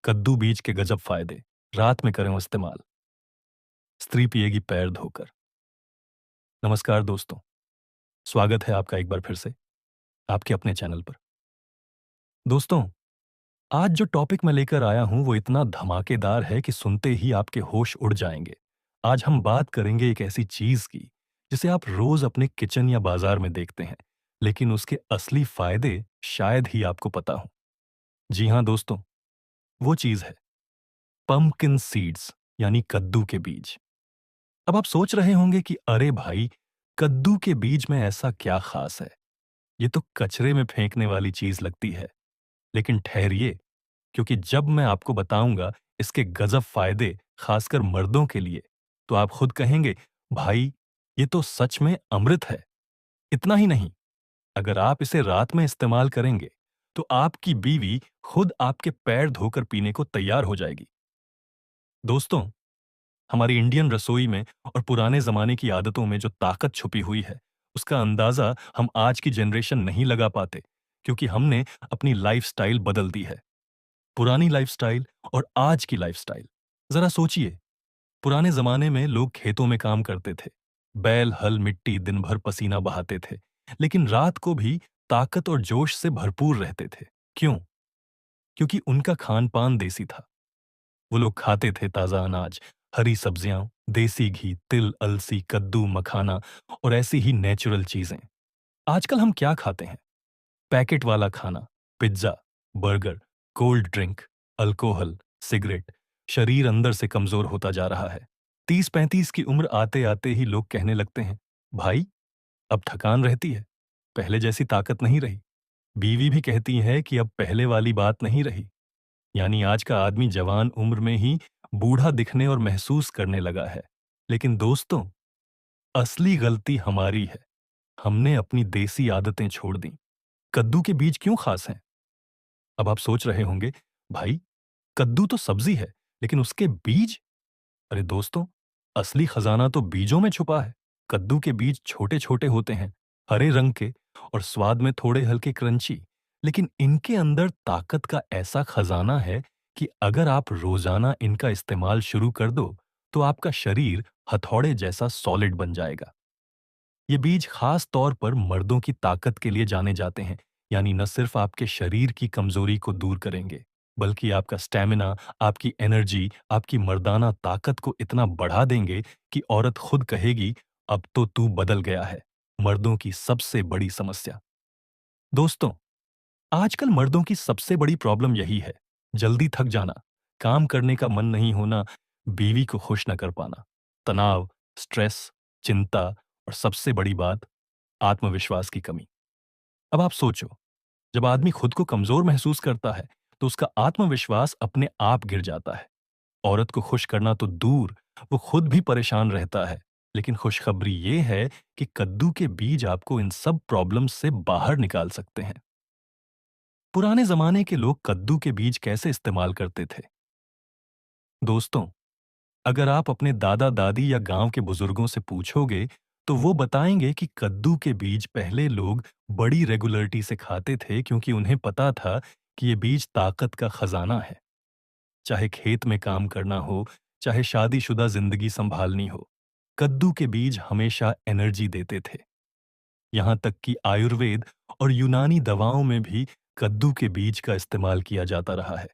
कद्दू बीज के गजब फायदे। रात में करें वो इस्तेमाल। स्त्री पिएगी पैर धोकर। नमस्कार दोस्तों, स्वागत है आपका एक बार फिर से आपके अपने चैनल पर। दोस्तों, आज जो टॉपिक मैं लेकर आया हूं वो इतना धमाकेदार है कि सुनते ही आपके होश उड़ जाएंगे। आज हम बात करेंगे एक ऐसी चीज की जिसे आप रोज अपने किचन या बाजार में देखते हैं, लेकिन उसके असली फायदे शायद ही आपको पता हो। जी हां दोस्तों, वो चीज है पंपकिन सीड्स, यानी कद्दू के बीज। अब आप सोच रहे होंगे कि अरे भाई, कद्दू के बीज में ऐसा क्या खास है? ये तो कचरे में फेंकने वाली चीज लगती है। लेकिन ठहरिए, क्योंकि जब मैं आपको बताऊंगा इसके गजब फायदे, खासकर मर्दों के लिए, तो आप खुद कहेंगे, भाई ये तो सच में अमृत है। इतना ही नहीं, अगर आप इसे रात में इस्तेमाल करेंगे तो आपकी बीवी खुद आपके पैर धोकर पीने को तैयार हो जाएगी। दोस्तों, हमारी इंडियन रसोई में और पुराने जमाने की आदतों में जो ताकत छुपी हुई है, उसका अंदाजा हम आज की जनरेशन नहीं लगा पाते, क्योंकि हमने अपनी लाइफस्टाइल बदल दी है। पुरानी लाइफस्टाइल और आज की लाइफस्टाइल, जरा सोचिए। पुराने जमाने में लोग खेतों में काम करते थे, बैल हल मिट्टी दिन भर पसीना बहाते थे, लेकिन रात को भी ताकत और जोश से भरपूर रहते थे। क्यों? क्योंकि उनका खान पान देसी था। वो लोग खाते थे ताजा अनाज, हरी सब्जियां, देसी घी, तिल, अलसी, कद्दू, मखाना और ऐसी ही नेचुरल चीजें। आजकल हम क्या खाते हैं? पैकेट वाला खाना, pizza, burger, cold drink, alcohol, cigarette. शरीर अंदर से कमजोर होता जा रहा है। 30-35 की उम्र आते आते ही लोग कहने लगते हैं, भाई अब थकान रहती है, पहले जैसी ताकत नहीं रही। बीवी भी कहती है कि अब पहले वाली बात नहीं रही। यानी आज का आदमी जवान उम्र में ही बूढ़ा दिखने और महसूस करने लगा है। लेकिन दोस्तों, असली गलती हमारी है। हमने अपनी देसी आदतें छोड़ दी। कद्दू के बीज क्यों खास हैं? अब आप सोच रहे होंगे, भाई कद्दू तो सब्जी है, लेकिन उसके बीज? अरे दोस्तों, असली खजाना तो बीजों में छुपा है। कद्दू के बीज छोटे छोटे होते हैं, हरे रंग के और स्वाद में थोड़े हल्के क्रंची। लेकिन इनके अंदर ताकत का ऐसा खजाना है कि अगर आप रोजाना इनका इस्तेमाल शुरू कर दो, तो आपका शरीर हथौड़े जैसा सॉलिड बन जाएगा। ये बीज खास तौर पर मर्दों की ताकत के लिए जाने जाते हैं। यानी न सिर्फ आपके शरीर की कमजोरी को दूर करेंगे, बल्कि आपका स्टैमिना, आपकी एनर्जी, आपकी मर्दाना ताकत को इतना बढ़ा देंगे कि औरत खुद कहेगी, अब तो तू बदल गया है। मर्दों की सबसे बड़ी समस्या। दोस्तों, आजकल मर्दों की सबसे बड़ी प्रॉब्लम यही है, जल्दी थक जाना, काम करने का मन नहीं होना, बीवी को खुश न कर पाना, तनाव, स्ट्रेस, चिंता और सबसे बड़ी बात, आत्मविश्वास की कमी। अब आप सोचो, जब आदमी खुद को कमजोर महसूस करता है, तो उसका आत्मविश्वास अपने आप गिर जाता है। औरत को खुश करना तो दूर, वो खुद भी परेशान रहता है। लेकिन खुशखबरी ये है कि कद्दू के बीज आपको इन सब प्रॉब्लम्स से बाहर निकाल सकते हैं। पुराने जमाने के लोग कद्दू के बीज कैसे इस्तेमाल करते थे? दोस्तों, अगर आप अपने दादा दादी या गांव के बुजुर्गों से पूछोगे, तो वो बताएंगे कि कद्दू के बीज पहले लोग बड़ी रेगुलरिटी से खाते थे, क्योंकि उन्हें पता था कि ये बीज ताकत का खजाना है। चाहे खेत में काम करना हो, चाहे शादीशुदा जिंदगी संभालनी हो, कद्दू के बीज हमेशा एनर्जी देते थे। यहां तक कि आयुर्वेद और यूनानी दवाओं में भी कद्दू के बीज का इस्तेमाल किया जाता रहा है।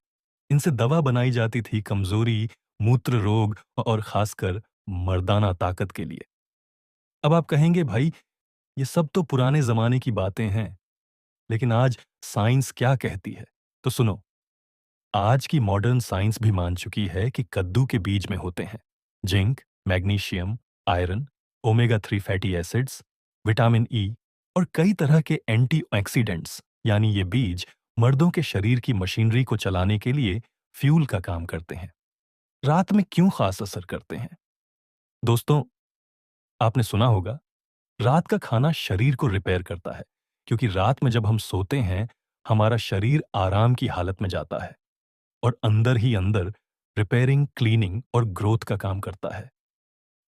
इनसे दवा बनाई जाती थी कमजोरी, मूत्र रोग और खासकर मर्दाना ताकत के लिए। अब आप कहेंगे, भाई ये सब तो पुराने जमाने की बातें हैं, लेकिन आज साइंस क्या कहती है? तो सुनो, आज की मॉडर्न साइंस भी मान चुकी है कि कद्दू के बीज में होते हैं zinc, magnesium, iron, omega 3 fatty acids, vitamin E और कई तरह के एंटीऑक्सीडेंट्स। यानी ये बीज मर्दों के शरीर की मशीनरी को चलाने के लिए फ्यूल का काम करते हैं। रात में क्यों खास असर करते हैं? दोस्तों, आपने सुना होगा, रात का खाना शरीर को रिपेयर करता है, क्योंकि रात में जब हम सोते हैं, हमारा शरीर आराम की हालत में जाता है और अंदर ही अंदर रिपेयरिंग, क्लीनिंग और ग्रोथ का काम करता है।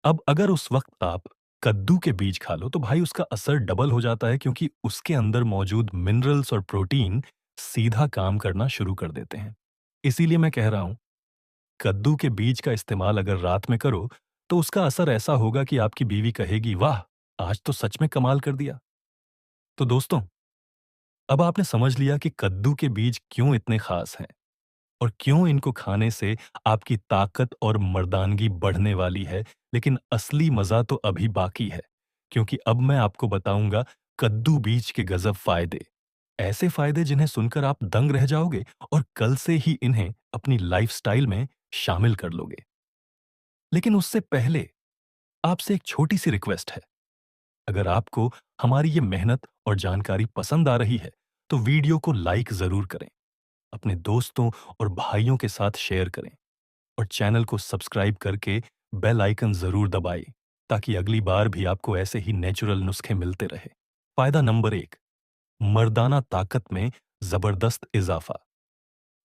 अब अगर उस वक्त आप कद्दू के बीज खा लो, तो भाई उसका असर डबल हो जाता है, क्योंकि उसके अंदर मौजूद मिनरल्स और प्रोटीन सीधा काम करना शुरू कर देते हैं। इसीलिए मैं कह रहा हूं, कद्दू के बीज का इस्तेमाल अगर रात में करो तो उसका असर ऐसा होगा कि आपकी बीवी कहेगी, वाह, आज तो सच में कमाल कर दिया। तो दोस्तों, अब आपने समझ लिया कि कद्दू के बीज क्यों इतने खास हैं और क्यों इनको खाने से आपकी ताकत और मर्दानगी बढ़ने वाली है। लेकिन असली मजा तो अभी बाकी है, क्योंकि अब मैं आपको बताऊंगा कद्दू बीज के गजब फायदे। ऐसे फायदे जिन्हें सुनकर आप दंग रह जाओगे और कल से ही इन्हें अपनी लाइफस्टाइल में शामिल कर लोगे। लेकिन उससे पहले आपसे एक छोटी सी रिक्वेस्ट है। अगर आपको हमारी ये मेहनत और जानकारी पसंद आ रही है, तो वीडियो को लाइक जरूर करें, अपने दोस्तों और भाइयों के साथ शेयर करें और चैनल को सब्सक्राइब करके बेल आइकन जरूर दबाएं, ताकि अगली बार भी आपको ऐसे ही नेचुरल नुस्खे मिलते रहे। फायदा नंबर 1, मर्दाना ताकत में जबरदस्त इजाफा।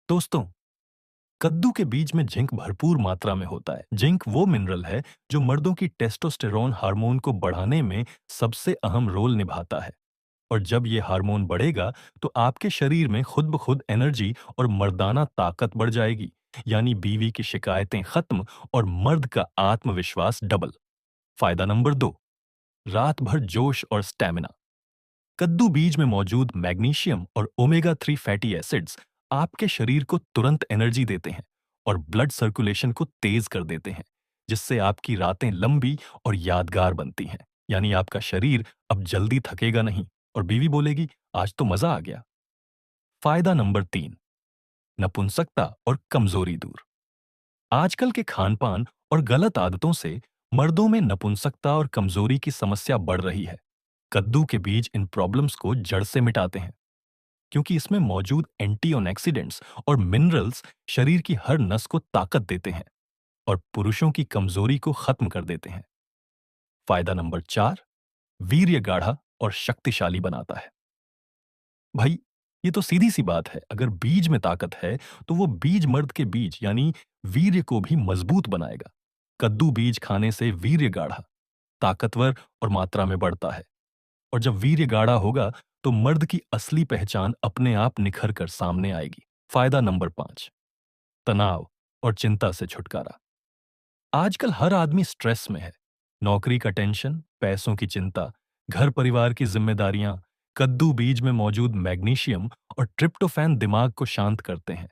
दोस्तों, कद्दू के बीज में जिंक भरपूर मात्रा में होता है। जिंक वो मिनरल है जो मर्दों की टेस्टोस्टेरोन हार्मोन को बढ़ाने में सबसे अहम रोल निभाता है। और जब ये हार्मोन बढ़ेगा तो आपके शरीर में खुद ब खुद एनर्जी और मर्दाना ताकत बढ़ जाएगी। यानी बीवी की शिकायतें खत्म और मर्द का आत्मविश्वास डबल। फायदा नंबर 2, रात भर जोश और स्टैमिना। कद्दू बीज में मौजूद मैग्नीशियम और ओमेगा 3 फैटी एसिड्स आपके शरीर को तुरंत एनर्जी देते हैं और ब्लड सर्कुलेशन को तेज कर देते हैं, जिससे आपकी रातें लंबी और यादगार बनती हैं। यानी आपका शरीर अब जल्दी थकेगा नहीं और बीवी बोलेगी, आज तो मजा आ गया। फायदा नंबर 3, नपुंसकता और कमजोरी दूर। आजकल के खान-पान और गलत आदतों से मर्दों में नपुंसकता और कमजोरी की समस्या बढ़ रही है। कद्दू के बीज इन प्रॉब्लम्स को जड़ से मिटाते हैं, क्योंकि इसमें मौजूद एंटीऑक्सीडेंट्स और मिनरल्स शरीर की हर नस को ताकत देते हैं और पुरुषों की कमजोरी को खत्म कर देते हैं। फायदा नंबर 4, वीर्य गाढ़ा और शक्तिशाली बनाता है। भाई, ये तो सीधी सी बात है, अगर बीज में ताकत है तो वो बीज मर्द के बीज यानी वीर्य को भी मजबूत बनाएगा। कद्दू बीज खाने से वीर्य गाढ़ा, ताकतवर और मात्रा में बढ़ता है। और जब वीर्य गाढ़ा होगा तो मर्द की असली पहचान अपने आप निखर कर सामने आएगी। फायदा नंबर 5, तनाव और चिंता से छुटकारा। आजकल हर आदमी स्ट्रेस में है। नौकरी का टेंशन, पैसों की चिंता, घर परिवार की जिम्मेदारियां। कद्दू बीज में मौजूद मैग्नीशियम और ट्रिप्टोफैन दिमाग को शांत करते हैं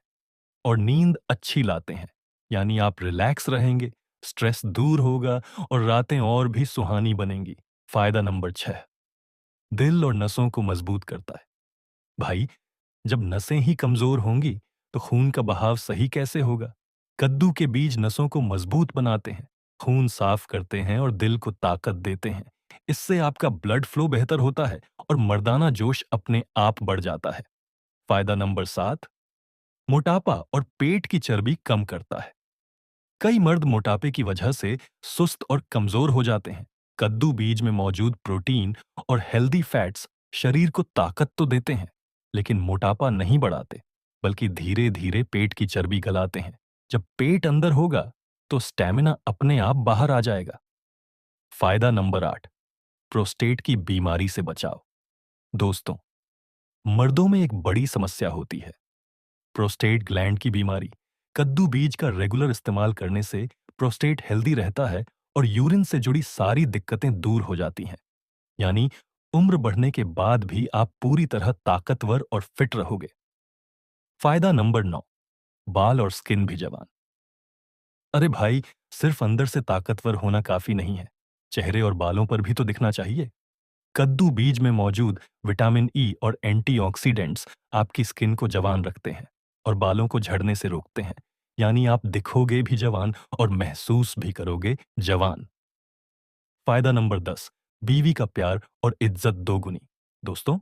और नींद अच्छी लाते हैं। यानी आप रिलैक्स रहेंगे, स्ट्रेस दूर होगा और रातें और भी सुहानी बनेंगी। फायदा नंबर 6, दिल और नसों को मजबूत करता है। भाई, जब नसें ही कमजोर होंगी तो खून का बहाव सही कैसे होगा? कद्दू के बीज नसों को मजबूत बनाते हैं, खून साफ करते हैं और दिल को ताकत देते हैं। इससे आपका ब्लड फ्लो बेहतर होता है और मर्दाना जोश अपने आप बढ़ जाता है। फायदा नंबर 7, मोटापा और पेट की चर्बी कम करता है। कई मर्द मोटापे की वजह से सुस्त और कमजोर हो जाते हैं। कद्दू बीज में मौजूद प्रोटीन और हेल्दी फैट्स शरीर को ताकत तो देते हैं, लेकिन मोटापा नहीं बढ़ाते, बल्कि धीरे धीरे पेट की चर्बी गलाते हैं। जब पेट अंदर होगा तो स्टैमिना अपने आप बाहर आ जाएगा। फायदा नंबर 8, प्रोस्टेट की बीमारी से बचाव। दोस्तों, मर्दों में एक बड़ी समस्या होती है, प्रोस्टेट ग्लैंड की बीमारी। कद्दू बीज का रेगुलर इस्तेमाल करने से प्रोस्टेट हेल्दी रहता है और यूरिन से जुड़ी सारी दिक्कतें दूर हो जाती हैं। यानी उम्र बढ़ने के बाद भी आप पूरी तरह ताकतवर और फिट रहोगे। फायदा नंबर 9, बाल और स्किन भी जवान। अरे भाई, सिर्फ अंदर से ताकतवर होना काफी नहीं है, चेहरे और बालों पर भी तो दिखना चाहिए। कद्दू बीज में मौजूद विटामिन ई और एंटीऑक्सीडेंट्स आपकी स्किन को जवान रखते हैं और बालों को झड़ने से रोकते हैं। यानी आप दिखोगे भी जवान और महसूस भी करोगे जवान। फायदा नंबर 10, बीवी का प्यार और इज्जत दोगुनी। दोस्तों,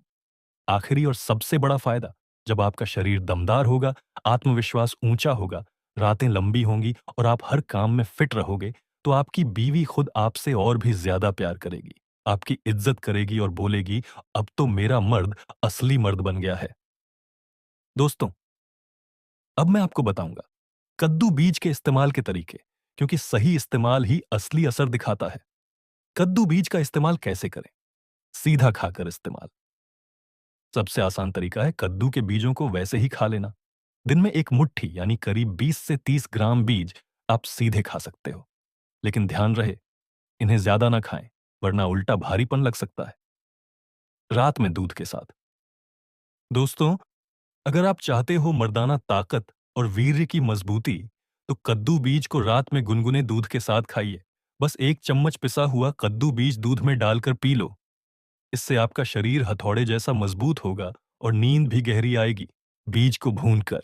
आखिरी और सबसे बड़ा फायदा, जब आपका शरीर दमदार होगा, आत्मविश्वास ऊंचा होगा, रातें लंबी होंगी और आप हर काम में फिट रहोगे, तो आपकी बीवी खुद आपसे और भी ज्यादा प्यार करेगी, आपकी इज्जत करेगी और बोलेगी, अब तो मेरा मर्द असली मर्द बन गया है। दोस्तों, अब मैं आपको बताऊंगा कद्दू बीज के इस्तेमाल के तरीके, क्योंकि सही इस्तेमाल ही असली असर दिखाता है। कद्दू बीज का इस्तेमाल कैसे करें? सीधा खाकर इस्तेमाल। सबसे आसान तरीका है कद्दू के बीजों को वैसे ही खा लेना। दिन में एक मुट्ठी यानी करीब 20 से 30 ग्राम बीज आप सीधे खा सकते हो। लेकिन ध्यान रहे, इन्हें ज्यादा ना खाएं, वरना उल्टा भारीपन लग सकता है। रात में दूध के साथ। दोस्तों, अगर आप चाहते हो मर्दाना ताकत और वीर्य की मजबूती, तो कद्दू बीज को रात में गुनगुने दूध के साथ खाइए। बस 1 चम्मच पिसा हुआ कद्दू बीज दूध में डालकर पी लो। इससे आपका शरीर हथौड़े जैसा मजबूत होगा और नींद भी गहरी आएगी। बीज को भूनकर।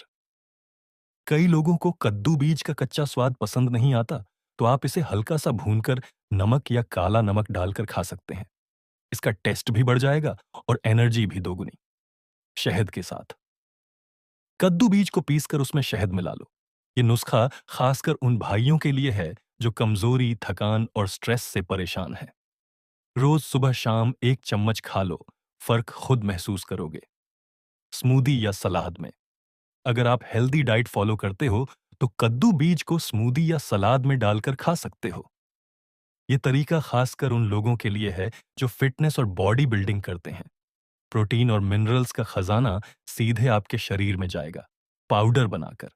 कई लोगों को कद्दू बीज का कच्चा स्वाद पसंद नहीं आता, तो आप इसे हल्का सा भूनकर नमक या काला नमक डालकर खा सकते हैं। इसका टेस्ट भी बढ़ जाएगा और एनर्जी भी दोगुनी। शहद के साथ। कद्दू बीज को पीसकर उसमें शहद मिला लो। ये नुस्खा खासकर उन भाइयों के लिए है जो कमजोरी, थकान और स्ट्रेस से परेशान हैं। रोज सुबह शाम 1 चम्मच खा लो, फर्क खुद महसूस करोगे। स्मूदी या सलाद में। अगर आप हेल्दी डाइट फॉलो करते हो, तो कद्दू बीज को स्मूदी या सलाद में डालकर खा सकते हो। ये तरीका खासकर उन लोगों के लिए है जो फिटनेस और बॉडी बिल्डिंग करते हैं। प्रोटीन और मिनरल्स का खजाना सीधे आपके शरीर में जाएगा। पाउडर बनाकर।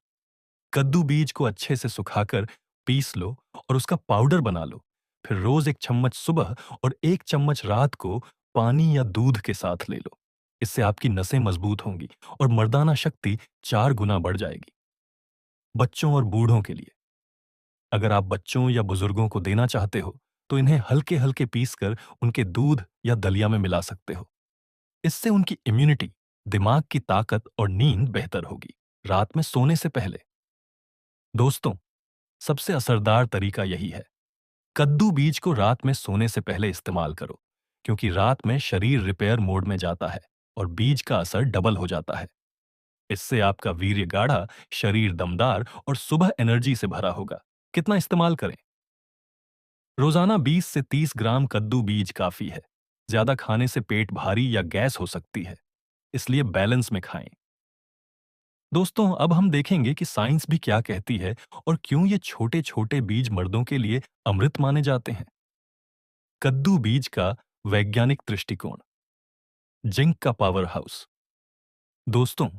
कद्दू बीज को अच्छे से सुखाकर पीस लो और उसका पाउडर बना लो। फिर रोज 1 चम्मच सुबह और 1 चम्मच रात को पानी या दूध के साथ ले लो। इससे आपकी नसें मजबूत होंगी और मर्दाना शक्ति 4 गुना बढ़ जाएगी। बच्चों और बूढ़ों के लिए। अगर आप बच्चों या बुजुर्गों को देना चाहते हो, तो इन्हें हल्के हल्के पीसकर उनके दूध या दलिया में मिला सकते हो। इससे उनकी इम्यूनिटी, दिमाग की ताकत और नींद बेहतर होगी। रात में सोने से पहले। दोस्तों, सबसे असरदार तरीका यही है। कद्दू बीज को रात में सोने से पहले इस्तेमाल करो, क्योंकि रात में शरीर रिपेयर मोड में जाता है और बीज का असर डबल हो जाता है। इससे आपका वीर्य गाढ़ा, शरीर दमदार और सुबह एनर्जी से भरा होगा। कितना इस्तेमाल करें? रोजाना 20 से 30 ग्राम कद्दू बीज काफी है। ज्यादा खाने से पेट भारी या गैस हो सकती है, इसलिए बैलेंस में खाएं। दोस्तों, अब हम देखेंगे कि साइंस भी क्या कहती है और क्यों ये छोटे छोटे बीज मर्दों के लिए अमृत माने जाते हैं। कद्दू बीज का वैज्ञानिक दृष्टिकोण। जिंक का पावर हाउस। दोस्तों,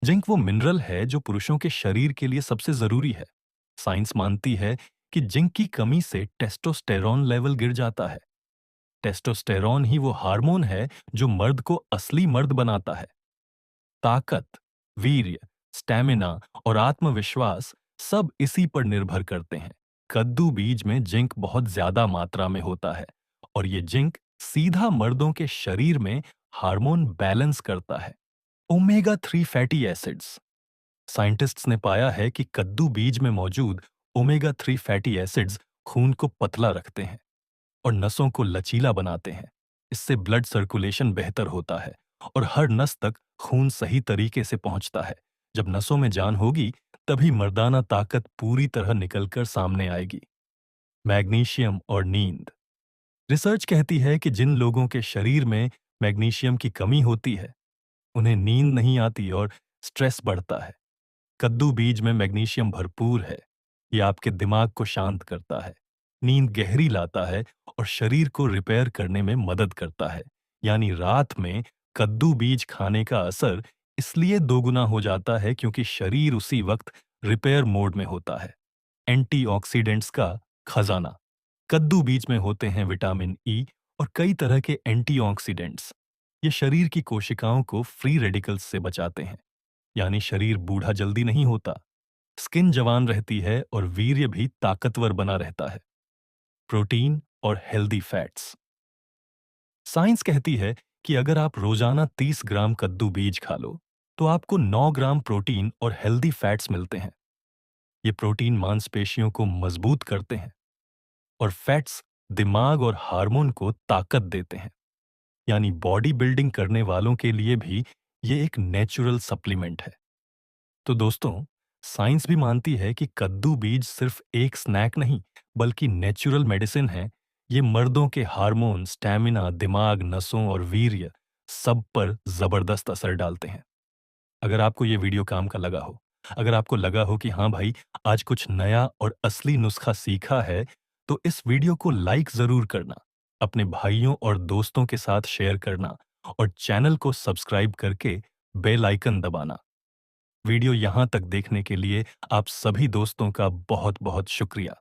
जिंक वो मिनरल है जो पुरुषों के शरीर के लिए सबसे जरूरी है। साइंस मानती है कि जिंक की कमी से टेस्टोस्टेरॉन लेवल गिर जाता है। टेस्टोस्टेरॉन ही वो हार्मोन है जो मर्द को असली मर्द बनाता है। ताकत, वीर्य, स्टैमिना और आत्मविश्वास सब इसी पर निर्भर करते हैं। कद्दू बीज में जिंक बहुत ज्यादा मात्रा में होता है और ये जिंक सीधा मर्दों के शरीर में हार्मोन बैलेंस करता है। Omega 3 fatty acids. साइंटिस्ट्स ने पाया है कि कद्दू बीज में मौजूद ओमेगा 3 फैटी एसिड्स खून को पतला रखते हैं और नसों को लचीला बनाते हैं। इससे ब्लड सर्कुलेशन बेहतर होता है और हर नस तक खून सही तरीके से पहुंचता है। जब नसों में जान होगी, तभी मर्दाना ताकत पूरी तरह निकलकर सामने आएगी। मैग्नीशियम और नींद। रिसर्च कहती है कि जिन लोगों के शरीर में मैग्नीशियम की कमी होती है, उन्हें नींद नहीं आती और स्ट्रेस बढ़ता है। कद्दू बीज में मैग्नीशियम भरपूर है। ये आपके दिमाग को शांत करता है, नींद गहरी लाता है और शरीर को रिपेयर करने में मदद करता है। यानी रात में कद्दू बीज खाने का असर इसलिए दोगुना हो जाता है क्योंकि शरीर उसी वक्त रिपेयर मोड में होता है। एंटीऑक्सीडेंट्स का खजाना। कद्दू बीज में होते हैं विटामिन ई और कई तरह के एंटीऑक्सीडेंट्स। ये शरीर की कोशिकाओं को फ्री रेडिकल्स से बचाते हैं, यानी शरीर बूढ़ा जल्दी नहीं होता। स्किन जवान रहती है और वीर्य भी ताकतवर बना रहता है। प्रोटीन और हेल्दी फैट्स। साइंस कहती है कि अगर आप रोजाना 30 ग्राम कद्दू बीज खा लो, तो आपको 9 ग्राम प्रोटीन और हेल्दी फैट्स मिलते हैं। ये प्रोटीन मांसपेशियों को मजबूत करते हैं और फैट्स दिमाग और हार्मोन को ताकत देते हैं। यानी बॉडी बिल्डिंग करने वालों के लिए भी ये एक नेचुरल सप्लीमेंट है। तो दोस्तों, साइंस भी मानती है कि कद्दू बीज सिर्फ एक स्नैक नहीं, बल्कि नेचुरल मेडिसिन है। ये मर्दों के हार्मोन, स्टैमिना, दिमाग, नसों और वीर्य सब पर जबरदस्त असर डालते हैं। अगर आपको ये वीडियो काम का लगा हो, अगर आपको लगा हो कि हाँ भाई, आज कुछ नया और असली नुस्खा सीखा है, तो इस वीडियो को लाइक जरूर करना, अपने भाइयों और दोस्तों के साथ शेयर करना और चैनल को सब्सक्राइब करके बेल आइकन दबाना। वीडियो यहाँ तक देखने के लिए आप सभी दोस्तों का बहुत-बहुत शुक्रिया।